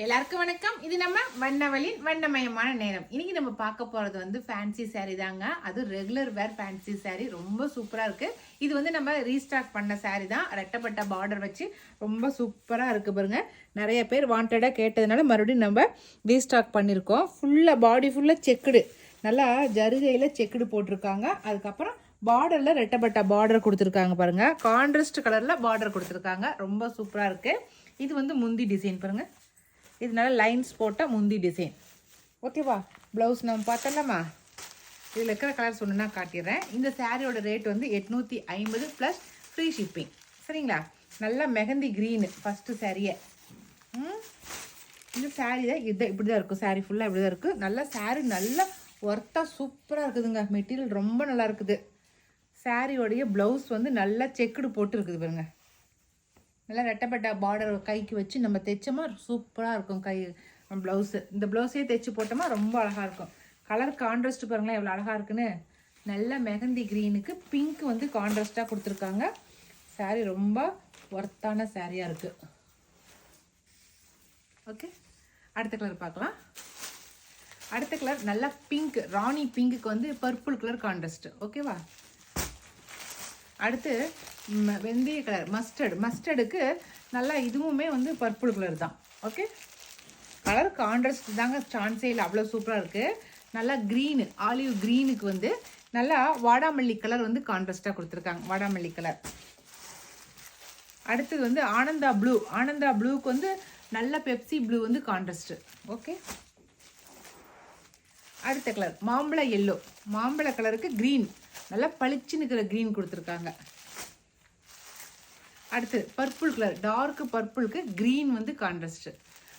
எல்லாருக்கும் வணக்கம். இது நம்ம வண்ணவளின் வண்ணமயமான நேரம். இன்னைக்கு நம்ம பார்க்க போறது வந்து ஃபேன்சி சாரீ தாங்க. அது ரெகுலர் வேர் ஃபேன்சி சாரீ, ரொம்ப சூப்பரா இருக்கு. இது வந்து நம்ம ரீஸ்டாக் பண்ண சாரீ தான். ரெட்டப்பட்ட பார்டர் வச்சு ரொம்ப சூப்பரா இருக்கு பாருங்க. நிறைய பேர் வாண்டடா கேட்டதுனால மறுபடியும் நம்ம ரீஸ்டாக் பண்ணியிருக்கோம். ஃபுல்லா பாடி ஃபுல்லா செக்குடு, நல்லா ஜருகையில செக்குடு போட்டிருக்காங்க. அதுக்கப்புறம் பார்டர்ல ரெட்டப்பட்ட பார்டர் கொடுத்துருக்காங்க பாருங்க. கான்ட்ராஸ்ட் கலர்ல பார்டர் கொடுத்துருக்காங்க. ரொம்ப சூப்பரா இருக்கு. இது வந்து முந்தி டிசைன் பாருங்க. இதனால லைன்ஸ் போட்டால் முந்தி டிசைன். ஓகேவா? ப்ளவுஸ் நம்ம பார்த்தலாமா? இதில் இருக்கிற கலர்ஸ் ஒன்றுனா காட்டிடுறேன். இந்த சாரியோட ரேட் வந்து 850 ப்ளஸ் ஃப்ரீ ஷிப்பிங். சரிங்களா? நல்லா மெஹந்தி க்ரீனு ஃபஸ்ட்டு சாரியை. இந்த சாரீ தான் இது இப்படி தான் இருக்கும். சாரீ ஃபுல்லாக இப்படி தான் இருக்குது. நல்லா சாரீ நல்லா ஒர்த்தாக சூப்பராக இருக்குதுங்க. மெட்டீரியல் ரொம்ப நல்லா இருக்குது. சாரியோடைய ப்ளவுஸ் வந்து நல்லா செக்குடு போட்டு இருக்குது பாருங்க. நல்லா ரெட்டப்பட்ட பார்டர் கைக்கு வச்சு நம்ம தைச்சோமா சூப்பராக இருக்கும். கை ப்ளவுஸு, இந்த ப்ளவுஸே தைச்சி போட்டோமா ரொம்ப அழகாக இருக்கும். கலர் கான்ட்ராஸ்ட் பாருங்களேன் எவ்வளோ அழகாக இருக்குன்னு. நல்ல மெஹந்தி க்ரீனுக்கு பிங்க் வந்து கான்ட்ராஸ்ட்டாக கொடுத்துருக்காங்க. சாரீ ரொம்ப ஒர்த்தான சாரியாக இருக்குது. ஓகே, அடுத்த கலர் பார்க்கலாம். அடுத்த கலர் நல்லா பிங்க், ராணி பிங்க்குக்கு வந்து பர்பிள் கலர் கான்ட்ராஸ்ட். ஓகேவா? அடுத்து வெந்தய கலர் மஸ்டர்டுக்கு நல்லா இதுவுமே வந்து பர்பிள் கலர் தான். ஓகே, கலர் கான்ட்ராஸ்ட் தாங்க, சான்ஸே இல்லை, அவ்வளோ சூப்பராக இருக்குது. நல்லா க்ரீனு, ஆலிவ் க்ரீனுக்கு வந்து நல்லா வாடாமல்லி கலர் வந்து கான்ட்ராஸ்ட்டாக கொடுத்துருக்காங்க. வாடாமல்லி கலர். அடுத்தது வந்து ஆனந்தா ப்ளூக்கு வந்து நல்ல பெப்சி ப்ளூ வந்து கான்ட்ராஸ்ட்டு. ஓகே, அடுத்த கலர் மாம்பழ கலருக்கு க்ரீன், நல்லா பளிச்சுன்னு இருக்கிற க்ரீன் கொடுத்துருக்காங்க. அடுத்து பர்பிள் கலர், டார்க் பர்பிளுக்கு க்ரீன் வந்து கான்ட்ராஸ்ட்டு.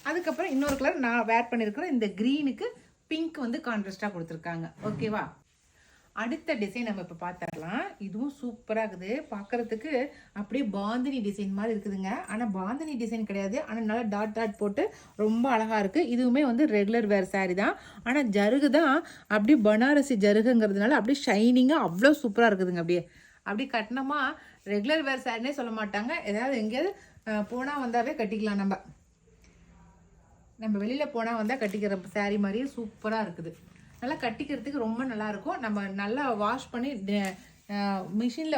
அதுக்கப்புறம் இன்னொரு கலர் நான் வேர் பண்ணியிருக்கிறேன். இந்த க்ரீனுக்கு பிங்க் வந்து கான்ட்ராஸ்டாக கொடுத்துருக்காங்க. ஓகேவா? அடுத்த டிசைன் நம்ம இப்போ பார்த்துடலாம். இதுவும் சூப்பராக இருக்குது. பார்க்குறதுக்கு அப்படியே பாந்தினி டிசைன் மாதிரி இருக்குதுங்க. ஆனால் பாந்தினி டிசைன் கிடையாது. ஆனால் நல்லா டாட் போட்டு ரொம்ப அழகாக இருக்குது. இதுவுமே வந்து ரெகுலர் வேர் சாரீ தான். ஆனால் ஜருகு தான் அப்படியே பனாரசி ஜருகுங்கிறதுனால அப்படியே ஷைனிங்காக அவ்வளோ சூப்பராக இருக்குதுங்க. அப்படி கட்டினமா ரெகுலர் வேர் சாரினே சொல்ல மாட்டாங்க. ஏதாவது எங்கேயாவது போனால் வந்தாவே கட்டிக்கலாம். நம்ம வெளியில் போனால் வந்தால் கட்டிக்கிற சாரீ மாதிரியே சூப்பராக இருக்குது. நல்லா கட்டிக்கிறதுக்கு ரொம்ப நல்லாயிருக்கும். நம்ம நல்லா வாஷ் பண்ணி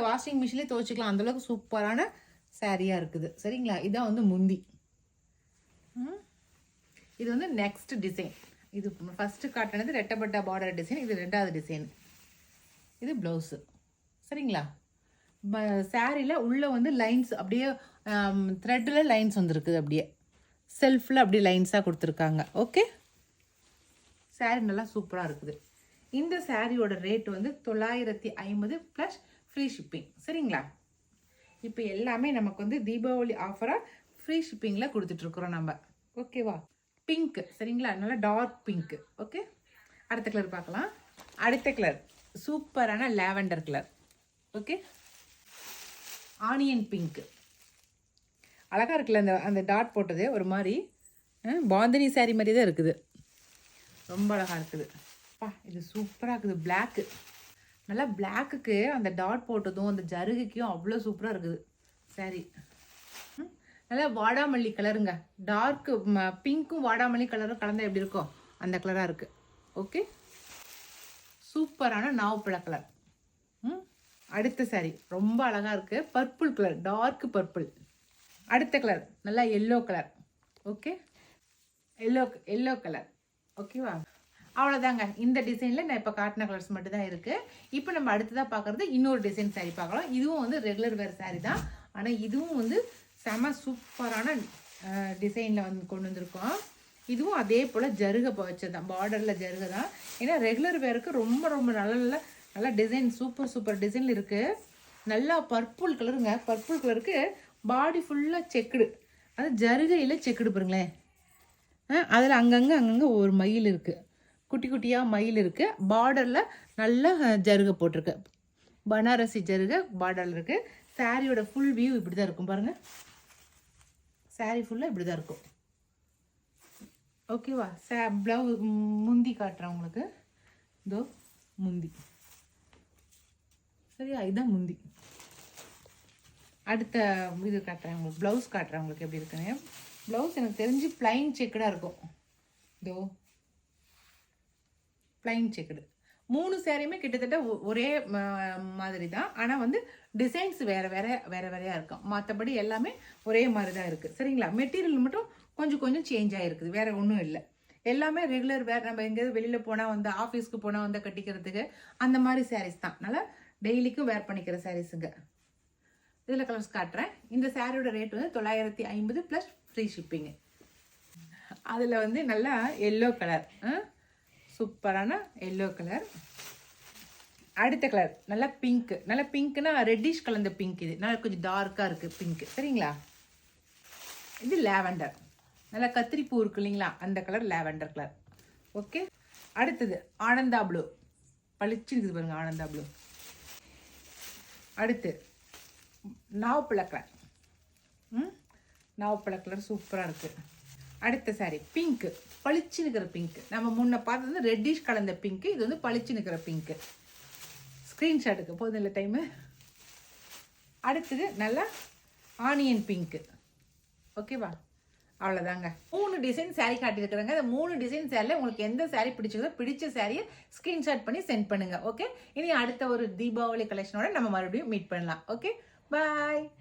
வாஷிங் மிஷின்லேயே துவைச்சிக்கலாம். அந்தளவுக்கு சூப்பரான சாரியாக இருக்குது. சரிங்களா? இதான் வந்து முந்தி. இது வந்து நெக்ஸ்ட் டிசைன். இது ஃபஸ்ட்டு காட்டினது ரெட்டப்பட்ட பார்டர் டிசைன். இது ரெண்டாவது டிசைன். இது ப்ளவுஸு. சரிங்களா? சாரியில் உள்ளே வந்து லைன்ஸ் அப்படியே த்ரெட்டில் லைன்ஸ் வந்துருக்குது. அப்படியே செல்ஃபில் அப்படியே லைன்ஸாக கொடுத்துருக்காங்க. ஓகே, சாரீ நல்லா சூப்பராக இருக்குது. இந்த சாரியோட ரேட் வந்து 950 ப்ளஸ் ஃப்ரீ ஷிப்பிங். சரிங்களா? இப்போ எல்லாமே நமக்கு வந்து தீபாவளி ஆஃபராக ஃப்ரீ ஷிப்பிங்கில் கொடுத்துட்ருக்குறோம் நம்ம. ஓகேவா? பிங்க், சரிங்களா? நல்லா டார்க் பிங்க்கு. ஓகே, அடுத்த கலர் பார்க்கலாம். அடுத்த கலர் சூப்பரான lavender colour. Okay, onion pink அழகாக இருக்குல்ல. அந்த டாட் போட்டது ஒரு மாதிரி பாந்தினி சாரீ மாதிரி தான் இருக்குது. ரொம்ப அழகாக இருக்குது. இது சூப்பராக இருக்குது. பிளாக்கு, நல்லா பிளாக்குக்கு அந்த டாட் போட்டதும் அந்த ஜருகுக்கும் அவ்வளோ சூப்பராக இருக்குது சாரீ. நல்லா வாடாமல்லி கலருங்க. டார்க்கு பிங்க்கும் வாடாமல்லி கலரும் கலந்தால் எப்படி இருக்கும் அந்த கலராக இருக்குது. ஓகே, சூப்பரான நாவப்பழ கலர். அடுத்த சாரீ ரொம்ப அழகாக இருக்குது. Purple colour, dark purple. அடுத்த கலர் நல்லா yellow colour. Okay, yellow colour. ஓகேவா? அவ்வளோதாங்க. இந்த டிசைனில் நான் இப்போ காட்டின கலர்ஸ் மட்டும் தான் இருக்குது. இப்போ நம்ம அடுத்ததாக பார்க்குறது இன்னொரு டிசைன் சாரீ பார்க்கலாம். இதுவும் வந்து ரெகுலர் வேர் சாரீ தான். ஆனால் இதுவும் வந்து செம சூப்பரான டிசைனில் வந்து கொண்டு வந்திருக்கோம். இதுவும் அதே போல் ஜருகை வச்சது தான், பார்டரில் ஜருகை தான். ஏன்னா ரெகுலர் வேருக்கு ரொம்ப ரொம்ப நல்ல டிசைன், சூப்பர் டிசைனில் இருக்குது. நல்லா பர்பிள் கலருங்க. பர்பிள் கலருக்கு பாடி ஃபுல்லாக செக்குடு, அது ஜருகையில் செக்குடு பாருங்களேன். அதில் அங்கங்கே ஒரு மயில் இருக்குது, குட்டி குட்டியாக மயில் இருக்குது. பார்டரில் நல்லா ஜருகை போட்டிருக்கு, பனாரசி ஜருகை பார்டரில் இருக்குது. சாரியோட ஃபுல் வியூ இப்படி தான் இருக்கும் பாருங்கள். சாரீ ஃபுல்லாக இப்படி தான் இருக்கும். ஓகேவா? முந்தி காட்டுறேன் உங்களுக்கு. இதோ முந்தி. சரியா? இதுதான் முந்தி. அடுத்த இது காட்டுறேன் உங்களுக்கு, ப்ளவுஸ் காட்டுறேன் உங்களுக்கு எப்படி இருக்குன்னு. ப்ளவுஸ் எனக்கு தெரிஞ்சு ப்ளைன் செக்குடாக இருக்கும். இதோ ப்ளைன் செக்குடு. 3 சேரீயுமே கிட்டத்தட்ட ஒரே மாதிரி தான். ஆனால் வந்து டிசைன்ஸ் வேறு வேறையாக இருக்கும். மற்றபடி எல்லாமே ஒரே மாதிரி தான் இருக்குது. சரிங்களா? மெட்டீரியல் மட்டும் கொஞ்சம் கொஞ்சம் சேஞ்ச் ஆகிருக்குது, வேறு ஒன்றும் இல்லை. எல்லாமே ரெகுலர் வேர், நம்ம எங்கேயாவது வெளியில் போனால் வந்து ஆஃபீஸ்க்கு போனால் வந்து கட்டிக்கிறதுக்கு அந்த மாதிரி சாரீஸ் தான். நல்லா டெய்லிக்கும் வேர் பண்ணிக்கிற சாரீஸுங்க. இதில் கலர்ஸ் காட்டுறேன். இந்த சாரியோட ரேட் வந்து 950 ப்ளஸ் ஃப்ரீ ஷிப்பிங்கு. அதில் வந்து நல்லா எல்லோ கலர், சூப்பரான எல்லோ கலர். அடுத்த கலர் நல்லா பிங்க்கு. நல்லா பிங்க்னா ரெட்டிஷ் கலந்த பிங்க். இது நல்லா கொஞ்சம் டார்க்காக இருக்குது பிங்க்கு. சரிங்களா? இது லாவெண்டர். நல்லா கத்திரிப்பூ இருக்கு இல்லைங்களா, அந்த கலர் லாவெண்டர் கலர். ஓகே. அடுத்தது ஆனந்தா ப்ளூ. பளிச்சு இருக்குது பாருங்க, ஆனந்தா ப்ளூ. அடுத்து நாவப்பழ கலர். நாவப்பழ கலர் சூப்பராக இருக்குது. அடுத்த சாரி பிங்க்கு, பளிச்சு நிற்கிற பிங்க்கு. நம்ம முன்ன பார்த்தது வந்து ரெட்டிஷ் கலந்த பிங்க்கு, இது வந்து பளிச்சு நிற்கிற பிங்க்கு. ஸ்க்ரீன்ஷாட்டுக்கு போதும் இல்லை டைமு. அடுத்தது நல்லா ஆனியன் பிங்க்கு. ஓகேவா? அவ்வளோதாங்க. 3 டிசைன் சாரீ காட்டியிருக்கிறேங்க. அந்த 3 டிசைன் சாரியில் உங்களுக்கு எந்த சாரீ பிடிச்சிருக்கோ பிடிச்ச சாரியை ஸ்க்ரீன்ஷாட் பண்ணி சென்ட் பண்ணுங்கள். ஓகே. இனி அடுத்த ஒரு தீபாவளி கலெக்ஷனோட நம்ம மறுபடியும் மீட் பண்ணலாம். ஓகே, பாய்.